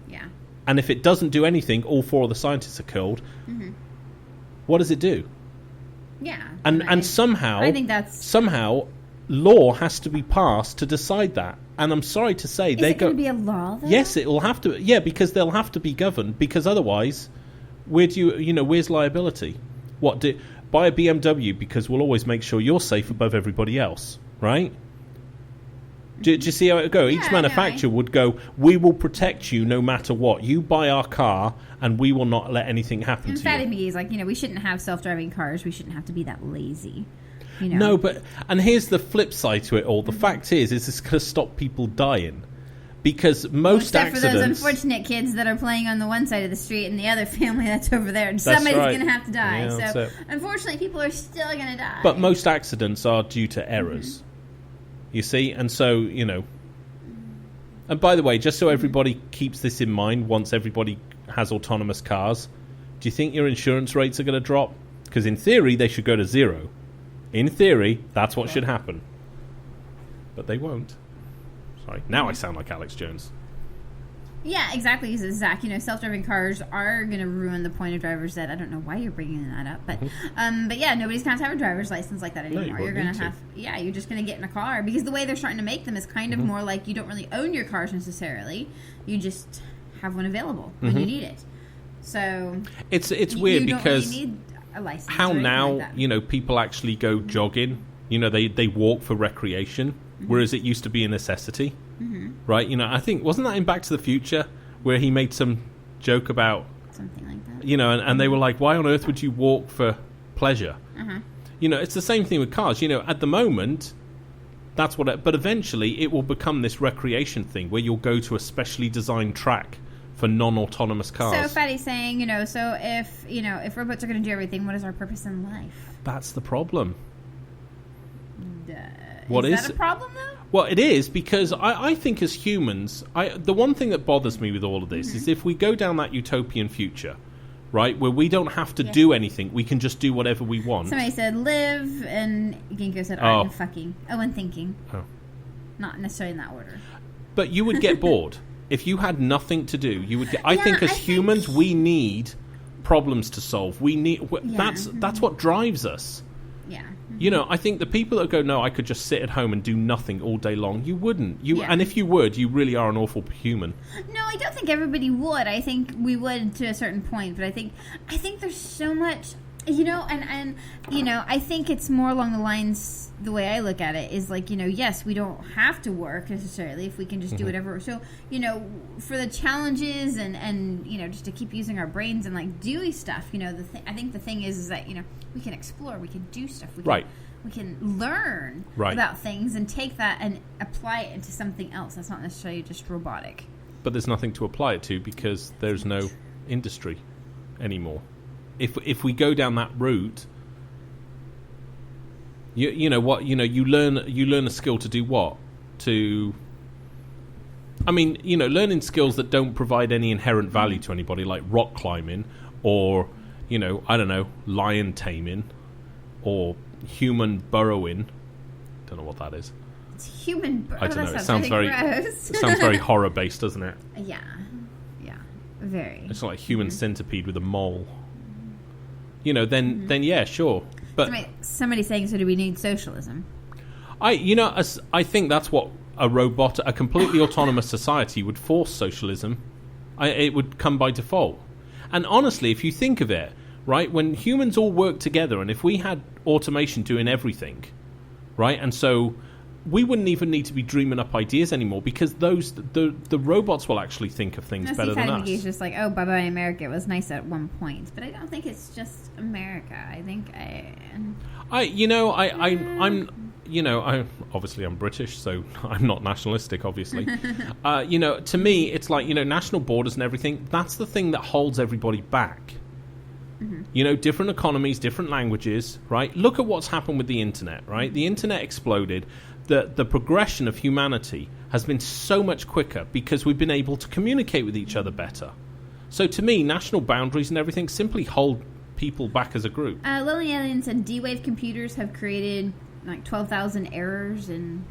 Yeah. And if it doesn't do anything, all 4 of the scientists are killed. What does it do? Yeah. And somehow, I think that's... somehow, law has to be passed to decide that. And I'm sorry to say, Is it going to be a law, though? Yes, it will have to. Yeah, because they'll have to be governed. Because otherwise, where's liability? Buy a BMW because we'll always make sure you're safe above everybody else, right? Do you see how it would go? Each manufacturer would go, we will protect you no matter what. You buy our car, and we will not let anything happen to you. Fatty McGee's like, we shouldn't have self-driving cars. We shouldn't have to be that lazy. No, and here's the flip side to it all. The fact is it's going to stop people dying. Because most accidents... Except for those unfortunate kids that are playing on the one side of the street and the other family that's over there. Somebody's going to have to die. Yeah, so, unfortunately, people are still going to die. But most accidents are due to errors. You see? And so, And by the way, just so everybody keeps this in mind, once everybody has autonomous cars, do you think your insurance rates are going to drop? Because in theory, they should go to 0. In theory, that's what should happen. But they won't. Sorry, now I sound like Alex Jones. Yeah, exactly. Zach, self-driving cars are going to ruin the point of driver's ed. I don't know why you're bringing that up, but yeah, nobody's going to have a driver's license like that anymore. No, you're going to have, you're just going to get in a car because the way they're starting to make them is kind of more like you don't really own your cars necessarily. You just have one available when you need it. So it's weird because you don't really need a license. How now like people actually go jogging. They walk for recreation, whereas it used to be a necessity. Right, I think, wasn't that in Back to the Future where he made some joke about something like that? And they were like, why on earth would you walk for pleasure? It's the same thing with cars. At the moment, that's what. But eventually, it will become this recreation thing where you'll go to a specially designed track for non-autonomous cars. So Fatty's saying, so if robots are going to do everything, what is our purpose in life? That's the problem. Is that a problem, though? Well, it is, because I think as humans, the one thing that bothers me with all of this is if we go down that utopian future, right, where we don't have to do anything, we can just do whatever we want. Somebody said live, and Ginkgo said art and fucking. Oh, and thinking. Oh. Not necessarily in that order. But you would get bored. If you had nothing to do, you would get... I think as humans, we need problems to solve. We need... That's what drives us. Yeah. I think the people that go, no, I could just sit at home and do nothing all day long, you wouldn't. And if you would, you really are an awful human. No, I don't think everybody would. I think we would to a certain point, but I think there's so much And I think it's more along the lines, the way I look at it is like, yes, we don't have to work necessarily if we can just do whatever. So, for the challenges and just to keep using our brains and like doing stuff, I think the thing is that, we can explore, we can do stuff. We can learn about things and take that and apply it into something else. That's not necessarily just robotic. But there's nothing to apply it to because there's no industry anymore. If we go down that route, you learn a skill to do what? Learning skills that don't provide any inherent value to anybody, like rock climbing or lion taming or human burrowing. Don't know what that is. It's human burrowing. I don't know. It sounds very horror based, doesn't it? Yeah, very. It's like human centipede with a mole. Then yeah, sure. But somebody saying, so do we need socialism? I think that's what a completely autonomous society would force socialism. It would come by default. And honestly, if you think of it, right, when humans all work together, and if we had automation doing everything, right, and so we wouldn't even need to be dreaming up ideas anymore because the robots will actually think of things better than us. It's just like, oh, bye-bye America. It was nice at one point. But I don't think it's just America. I think I'm obviously I'm British, so I'm not nationalistic, obviously. To me, it's like, national borders and everything. That's the thing that holds everybody back. Mm-hmm. Different economies, different languages, right? Look at what's happened with the internet, right? The internet exploded. The progression of humanity has been so much quicker because we've been able to communicate with each other better. So to me, national boundaries and everything simply hold people back as a group. Lily Alien said D-Wave computers have created like 12,000 errors in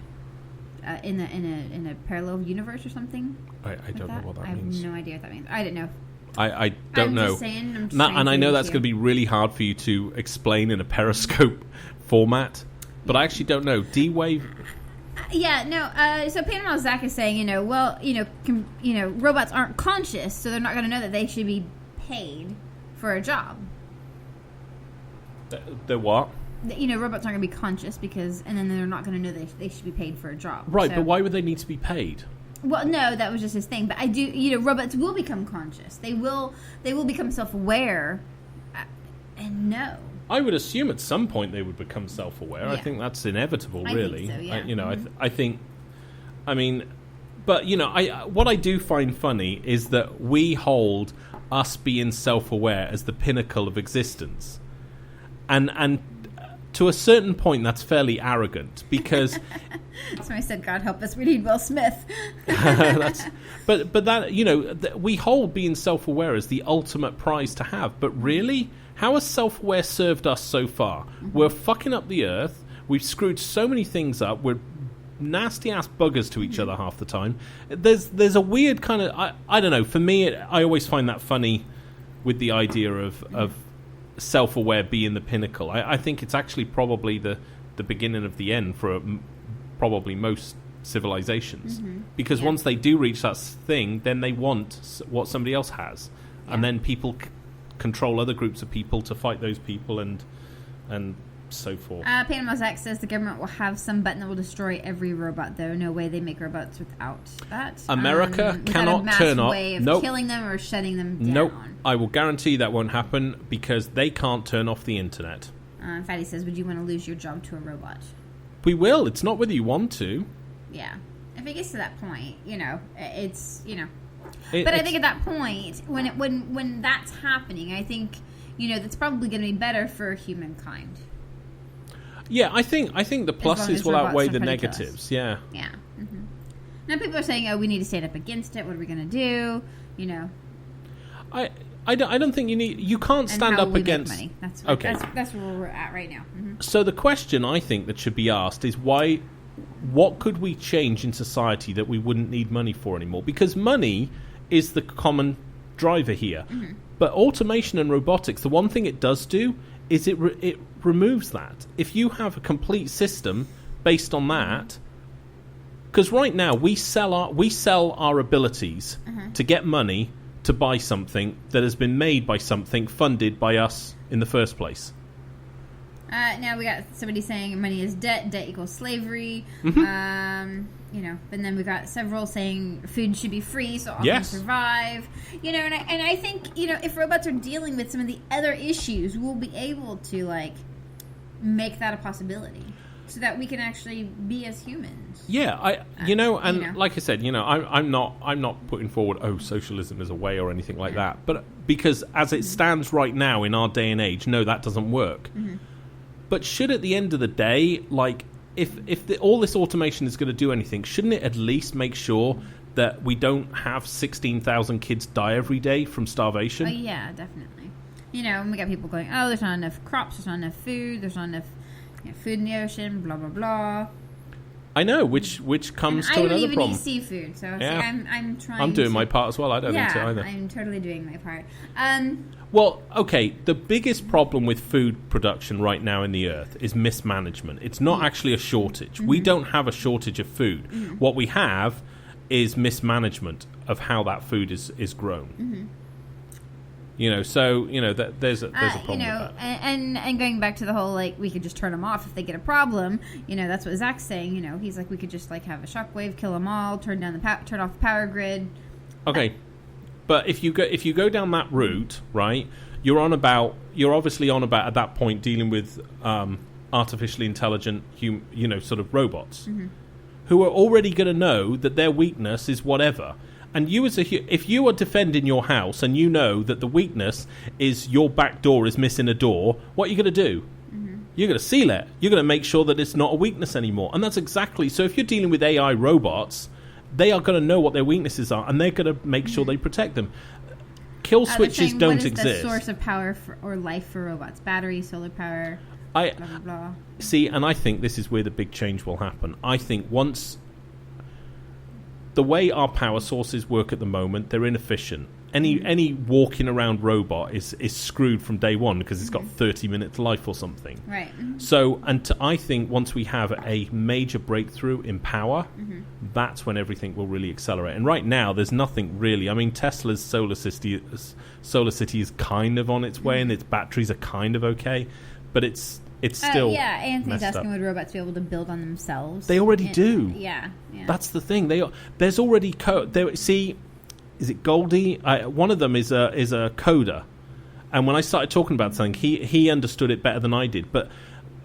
a parallel universe or something. I don't know what that means. I have no idea what that means. I didn't know. I don't know. And I know that's going to be really hard for you to explain in a Periscope format, but I actually don't know. D-Wave. Yeah, no. So Panama Zach is saying, robots aren't conscious, so they're not going to know that they should be paid for a job. The what? Robots aren't going to be conscious and then they're not going to know they should be paid for a job. Right, but why would they need to be paid? Well, no, that was just his thing. But I do, robots will become conscious. They will become self-aware, and know. I would assume at some point they would become self-aware. Yeah. I think that's inevitable, really. I think so, yeah. I think. But what I do find funny is that we hold us being self-aware as the pinnacle of existence, and to a certain point, that's fairly arrogant because. Somebody said, "God help us, we need Will Smith." But that we hold being self-aware as the ultimate prize to have. But really, how has self-aware served us so far? Mm-hmm. We're fucking up the earth. We've screwed so many things up. We're nasty ass buggers to each other half the time. There's a weird kind of I don't know. For me, I always find that funny with the idea of self-aware being the pinnacle. I think it's actually probably the beginning of the end for probably most civilizations, because once they do reach that thing, then they want what somebody else has, and then people control other groups of people to fight those people and so forth. Panama Zach says the government will have some button that will destroy every robot, though. No way they make robots without that. America cannot turn off. Way of killing them or shutting them down. Nope. I will guarantee that won't happen because they can't turn off the internet. Fatty says, would you want to lose your job to a robot? We will. It's not whether you want to. Yeah. If it gets to that point, it's, But I think at that point, when that's happening, I think, that's probably going to be better for humankind. Yeah, I think the pluses will outweigh the negatives. Yeah. Yeah. Mm-hmm. Now people are saying, "Oh, we need to stand up against it. What are we going to do?" I don't think you need. You can't stand up against. Money. That's okay. That's where we're at right now. Mm-hmm. So the question I think that should be asked is why? What could we change in society that we wouldn't need money for anymore? Because money is the common driver here. Mm-hmm. But automation and robotics, the one thing it does do is it removes that. If you have a complete system based on that, because right now we sell our abilities to get money to buy something that has been made by something funded by us in the first place. Now we got somebody saying money is debt equals slavery. But then we got several saying food should be free so all can survive. And I think, if robots are dealing with some of the other issues, we'll be able to, make that a possibility so that we can actually be as humans. Yeah, like I said, I'm not putting forward, socialism is a way or anything like that. But because as it stands right now in our day and age, no, that doesn't work. Mm-hmm. But should at the end of the day, if all this automation is going to do anything, shouldn't it at least make sure that we don't have 16,000 kids die every day from starvation? Yeah, definitely. And we got people going, there's not enough crops, there's not enough food, there's not enough food in the ocean, blah, blah, blah. I know, which comes to another problem. I don't even eat seafood, so yeah. I'm trying I'm doing my part as well. I don't eat it either. I'm totally doing my part. Well, okay, the biggest problem with food production right now in the Earth is mismanagement. It's not actually a shortage. Mm-hmm. We don't have a shortage of food. Mm-hmm. What we have is mismanagement of how that food is grown. Mm-hmm. There's a problem with that. And going back to the whole, we could just turn them off if they get a problem. That's what Zach's saying. He's like, we could just, have a shockwave, kill them all, turn off the power grid. Okay. But if you go down that route, right, you're obviously on about at that point dealing with artificially intelligent, sort of robots, mm-hmm. who are already going to know that their weakness is whatever. And you if you are defending your house and you know that the weakness is your back door is missing a door, what are you going to do? Mm-hmm. You're going to seal it. You're going to make sure that it's not a weakness anymore. And that's exactly so. If you're dealing with AI robots, they are going to know what their weaknesses are, and they're going to make sure they protect them. Kill switches don't exist. What is the source of power or life for robots? Battery, solar power, blah, blah, blah. See, and I think this is where the big change will happen. I think once the way our power sources work at the moment, they're inefficient. Any walking around robot is screwed from day one because it's got 30 minutes life or something. Right. Mm-hmm. So, I think once we have a major breakthrough in power, mm-hmm. that's when everything will really accelerate. And right now, there's nothing really. I mean, Tesla's solar city is kind of on its way, mm-hmm. and its batteries are kind of okay, but it's still Anthony's asking would robots be able to build on themselves? They already do. Yeah. That's the thing. There's already code. See, is it Goldie? One of them is a coder, and when I started talking about something, he understood it better than I did. But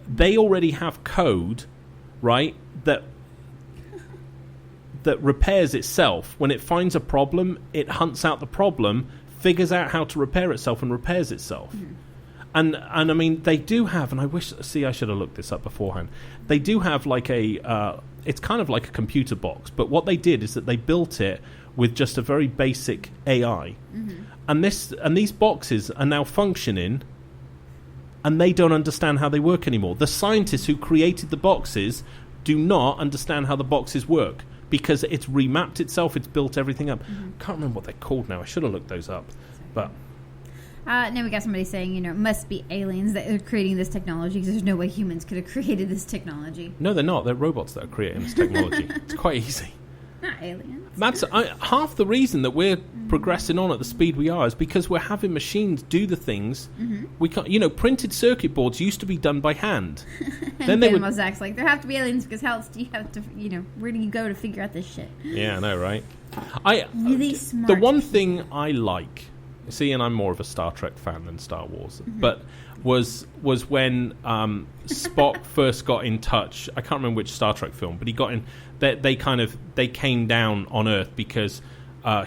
they already have code, right? That repairs itself. When it finds a problem, it hunts out the problem, figures out how to repair itself, and repairs itself. Mm-hmm. And I mean, they do have, and I should have looked this up beforehand. They do have it's kind of like a computer box, but what they did is that they built it with just a very basic AI. Mm-hmm. And these boxes are now functioning, and they don't understand how they work anymore. The scientists who created the boxes do not understand how the boxes work because it's remapped itself, it's built everything up. Mm-hmm. Can't remember what they're called now. I should have looked those up, but... now we got somebody saying, it must be aliens that are creating this technology because there's no way humans could have created this technology. No, they're not. They're robots that are creating this technology. It's quite easy. Not aliens. That's half the reason that we're progressing on at the speed we are is because we're having machines do the things we can't. Printed circuit boards used to be done by hand. Then they would. Zach's like, there have to be aliens because how else do you have to? Where do you go to figure out this shit? Yeah, I know, right? Really smart. The one thing I like. See, and I'm more of a Star Trek fan than Star Wars, but was when Spock first got in touch. I can't remember which Star Trek film, but he got in. They came down on Earth because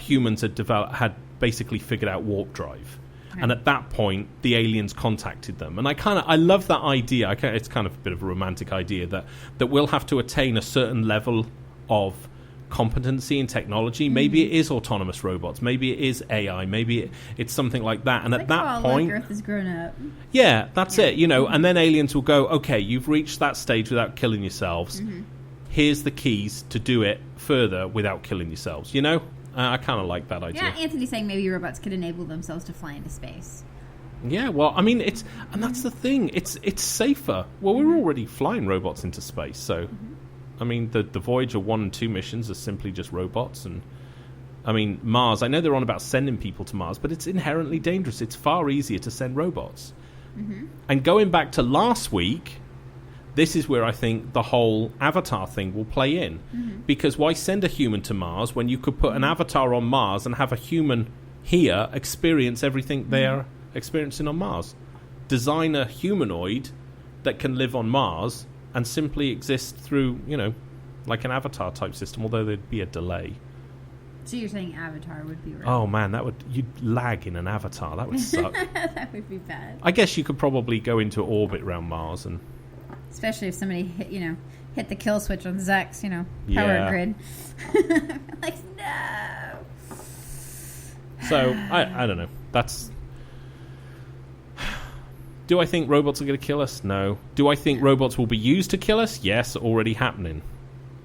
humans had basically figured out warp drive, and at that point the aliens contacted them. And I love that idea. It's kind of a bit of a romantic idea that we'll have to attain a certain level of competency in technology. Maybe it is autonomous robots, maybe it is AI, maybe it's something like that, and at that point Earth has grown up. That's it, and then aliens will go, okay, you've reached that stage without killing yourselves, here's the keys to do it further without killing yourselves. I kind of like that idea. Anthony's saying maybe robots could enable themselves to fly into space. Yeah, well, I mean, and that's the thing, it's safer. Well, we're already flying robots into space, so I mean, the Voyager 1 and 2 missions are simply just robots, and I mean, Mars, I know they're on about sending people to Mars, but it's inherently dangerous. It's far easier to send robots. Mm-hmm. And going back to last week, this is where I think the whole Avatar thing will play in. Mm-hmm. Because why send a human to Mars when you could put an avatar on Mars and have a human here experience everything they're experiencing on Mars? Design a humanoid that can live on Mars and simply exist through, like an Avatar type system, although there'd be a delay. So you're saying Avatar would be right? Oh man, you'd lag in an Avatar. That would suck. That would be bad. I guess you could probably go into orbit around Mars, and especially if somebody hit the kill switch on Zach's, power grid. Like, no. So I don't know. Do I think robots are going to kill us? No. Do I think robots will be used to kill us? Yes, already happening.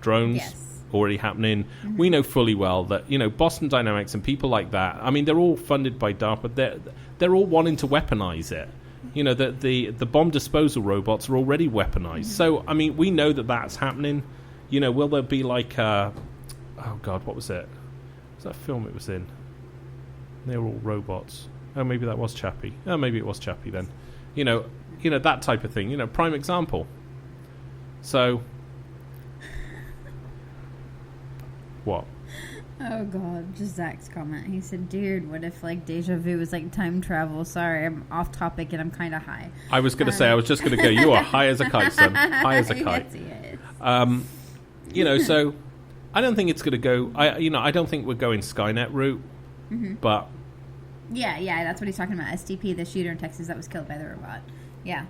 Drones. Yes. Already happening. Mm-hmm. We know fully well that Boston Dynamics and people like that. I mean, they're all funded by DARPA. They're all wanting to weaponize it. The bomb disposal robots are already weaponized. Mm-hmm. So I mean, we know that that's happening. Will there be like oh god, what was it? Was that film it was in? They were all robots. Oh, maybe that was Chappie. Oh, maybe it was Chappie then. That type of thing. Prime example. So. What? Oh god, just Zach's comment. He said, dude, what if like deja vu was like time travel? Sorry, I'm off topic and I'm kind of high. I was going to say, I was just going to go, you are high as a kite, son. High as a kite. Yes. So I don't think it's going to go, I don't think we're going Skynet route, but... Yeah, that's what he's talking about. STP, the shooter in Texas that was killed by the robot. Yeah.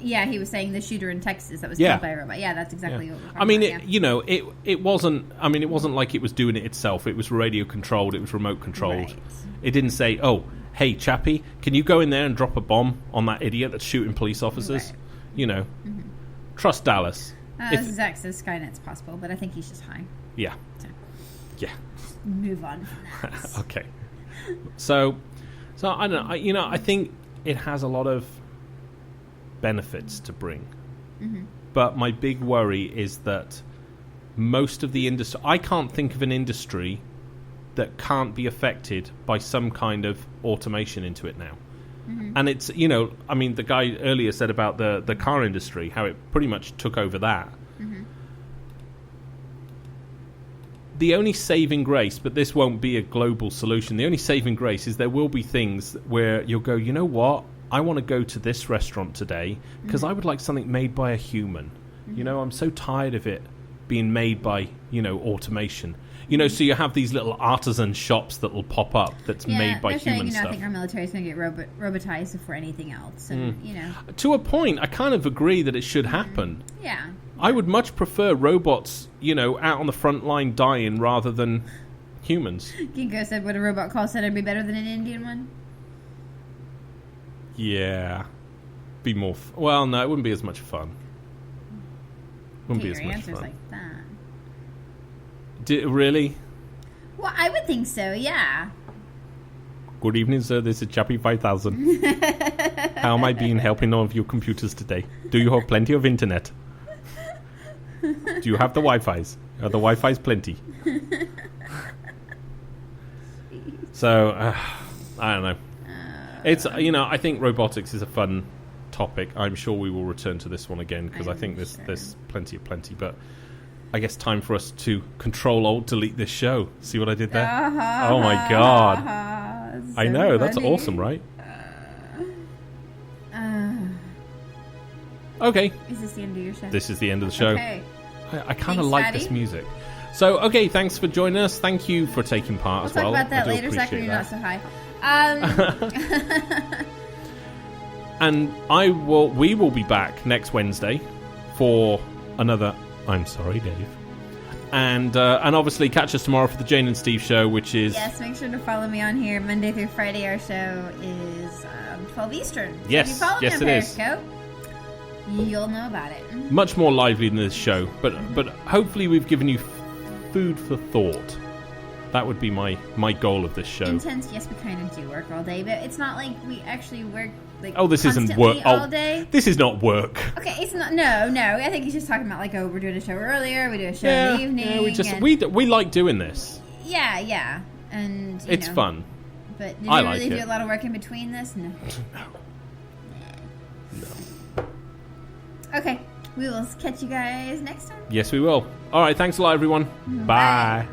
Yeah, he was saying the shooter in Texas that was killed by a robot. Yeah, that's exactly what we're talking about. It wasn't. I mean, it wasn't like it was doing it itself. It was radio controlled. It was remote controlled. Right. It didn't say, "Oh, hey, Chappie, can you go in there and drop a bomb on that idiot that's shooting police officers?" Right. Trust Dallas. Zach says Skynet's possible, but I think he's just high. Yeah. So. Yeah. Move on from that. Okay. So I don't know. I think it has a lot of benefits to bring. But my big worry is that most of the industry... I can't think of an industry that can't be affected by some kind of automation into it now. And it's, the guy earlier said about the car industry, how it pretty much took over that. The only saving grace, but this won't be a global solution, the only saving grace is there will be things where you'll go, you know what? I want to go to this restaurant today because I would like something made by a human. I'm so tired of it being made by, automation. So you have these little artisan shops that will pop up that's made by human stuff. I think our military is going to get robotized before anything else. And, To a point, I kind of agree that it should happen. Yeah. I would much prefer robots, out on the front line dying rather than humans. Ginkgo said, would a robot call center be better than an Indian one? Yeah. Be more... well, no, it wouldn't be as much fun. Wouldn't be as much fun. Like that. Really? Well, I would think so, yeah. Good evening, sir. This is Chappie 5000. How am I being helping all of your computers today? Do you have plenty of internet? Do you have the Wi-Fi's? Are the Wi-Fi's plenty? So, I don't know. It's I think robotics is a fun topic. I'm sure we will return to this one again because I think there's plenty. But I guess time for us to Control-Alt-Delete this show. See what I did there? Oh my god! So I know, that's awesome, right? Okay. Is this the end of your show? This is the end of the show. Okay. I kind of like this music. So, okay, thanks for joining us. Thank you for taking part as well. We'll talk about that later, Zach, when you're not so high. And we will be back next Wednesday for another I'm Sorry, Dave. And obviously catch us tomorrow for the Jane and Steve show, which is... Yes, make sure to follow me on here. Monday through Friday, our show is 12 Eastern. So yes, if you follow me on Periscope, you'll know about it. Much more lively than this show, but hopefully we've given you food for thought. That would be my goal of this show. Intense, yes, we kind of do work all day, but it's not like we actually work this isn't work all day. This is not work. Okay, it's not. No. I think he's just talking about we're doing a show earlier. We do a show in the evening. We like doing this. Yeah. And it's know, fun. But did I you like really it. do a lot of work in between this? No. Okay. We will catch you guys next time. Yes, we will. All right, thanks a lot, everyone. Bye.